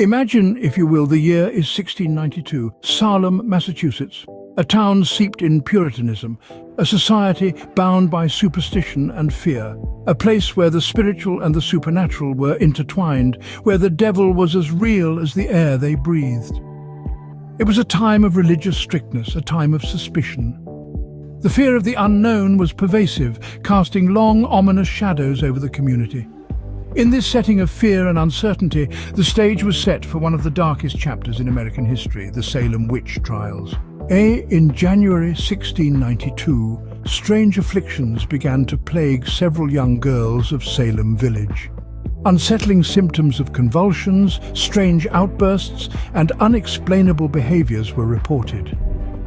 Imagine, if you will, the year is 1692, Salem, Massachusetts, a town steeped in Puritanism, a society bound by superstition and fear, a place where the spiritual and the supernatural were intertwined, where the devil was as real as the air they breathed. It was a time of religious strictness, a time of suspicion. The fear of the unknown was pervasive, casting long, ominous shadows over the community. In this setting of fear and uncertainty, the stage was set for one of the darkest chapters in American history, the Salem witch trials. In January 1692, strange afflictions began to plague several young girls of Salem village. Unsettling symptoms of convulsions, strange outbursts, and unexplainable behaviors were reported.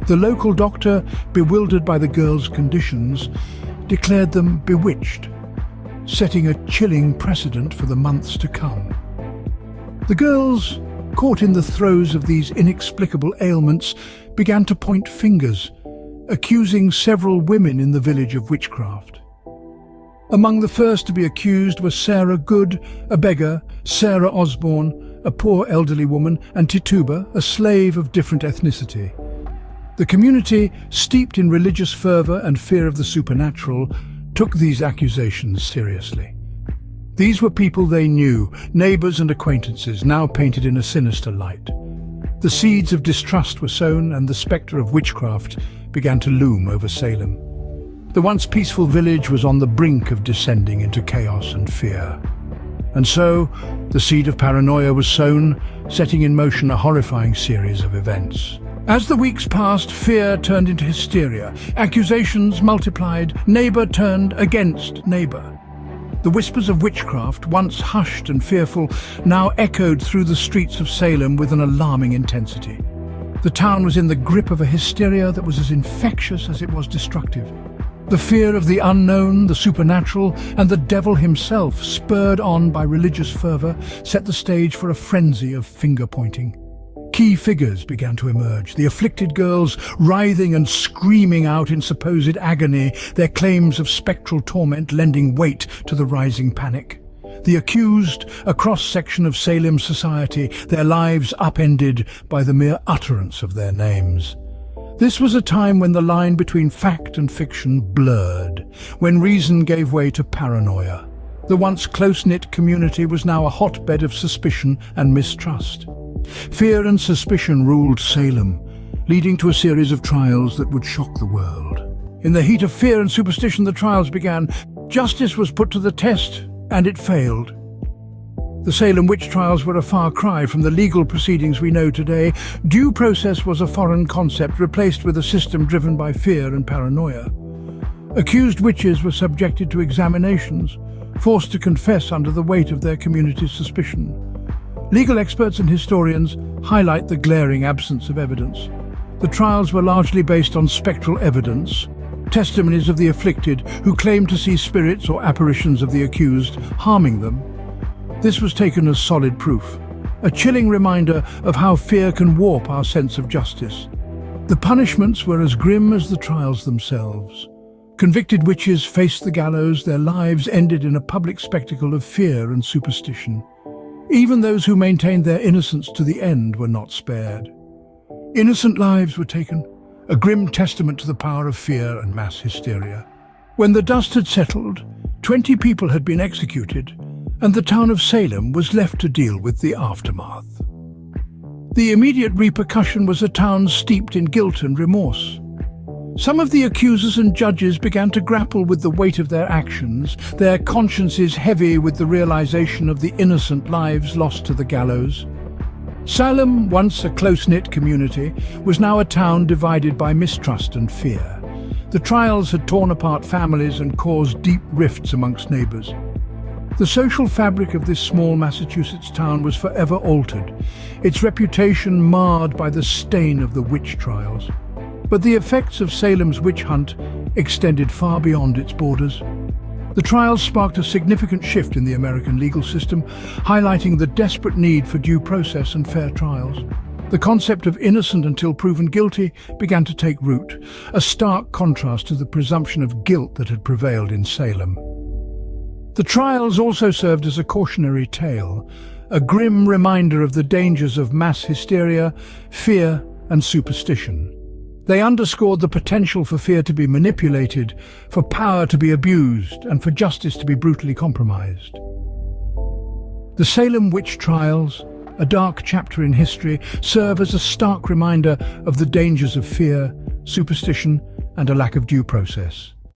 The local doctor, bewildered by the girls' conditions, declared them bewitched, setting a chilling precedent for the months to come. The girls, caught in the throes of these inexplicable ailments, began to point fingers, accusing several women in the village of witchcraft. Among the first to be accused were Sarah Good, a beggar, Sarah Osborne, a poor elderly woman, and Tituba, a slave of different ethnicity. The community, steeped in religious fervor and fear of the supernatural, took these accusations seriously. These were people they knew, neighbors and acquaintances, now painted in a sinister light. The seeds of distrust were sown, and the spectre of witchcraft began to loom over Salem. The once peaceful village was on the brink of descending into chaos and fear. And so, the seed of paranoia was sown, setting in motion a horrifying series of events. As the weeks passed, fear turned into hysteria. Accusations multiplied, neighbor turned against neighbor. The whispers of witchcraft, once hushed and fearful, now echoed through the streets of Salem with an alarming intensity. The town was in the grip of a hysteria that was as infectious as it was destructive. The fear of the unknown, the supernatural, and the devil himself, spurred on by religious fervor, set the stage for a frenzy of finger-pointing. Key figures began to emerge, the afflicted girls writhing and screaming out in supposed agony, their claims of spectral torment lending weight to the rising panic. The accused, a cross-section of Salem society, their lives upended by the mere utterance of their names. This was a time when the line between fact and fiction blurred, when reason gave way to paranoia. The once close-knit community was now a hotbed of suspicion and mistrust. Fear and suspicion ruled Salem, leading to a series of trials that would shock the world. In the heat of fear and superstition, the trials began. Justice was put to the test, and it failed. The Salem witch trials were a far cry from the legal proceedings we know today. Due process was a foreign concept, replaced with a system driven by fear and paranoia. Accused witches were subjected to examinations, forced to confess under the weight of their community's suspicion. Legal experts and historians highlight the glaring absence of evidence. The trials were largely based on spectral evidence, testimonies of the afflicted who claimed to see spirits or apparitions of the accused harming them. This was taken as solid proof, a chilling reminder of how fear can warp our sense of justice. The punishments were as grim as the trials themselves. Convicted witches faced the gallows, their lives ended in a public spectacle of fear and superstition. Even those who maintained their innocence to the end were not spared. Innocent lives were taken, a grim testament to the power of fear and mass hysteria. When the dust had settled, 20 people had been executed, and the town of Salem was left to deal with the aftermath. The immediate repercussion was a town steeped in guilt and remorse. Some of the accusers and judges began to grapple with the weight of their actions, their consciences heavy with the realization of the innocent lives lost to the gallows. Salem, once a close-knit community, was now a town divided by mistrust and fear. The trials had torn apart families and caused deep rifts amongst neighbors. The social fabric of this small Massachusetts town was forever altered, its reputation marred by the stain of the witch trials. But the effects of Salem's witch hunt extended far beyond its borders. The trials sparked a significant shift in the American legal system, highlighting the desperate need for due process and fair trials. The concept of innocent until proven guilty began to take root, a stark contrast to the presumption of guilt that had prevailed in Salem. The trials also served as a cautionary tale, a grim reminder of the dangers of mass hysteria, fear, and superstition. They underscored the potential for fear to be manipulated, for power to be abused, and for justice to be brutally compromised. The Salem witch trials, a dark chapter in history, serve as a stark reminder of the dangers of fear, superstition, and a lack of due process.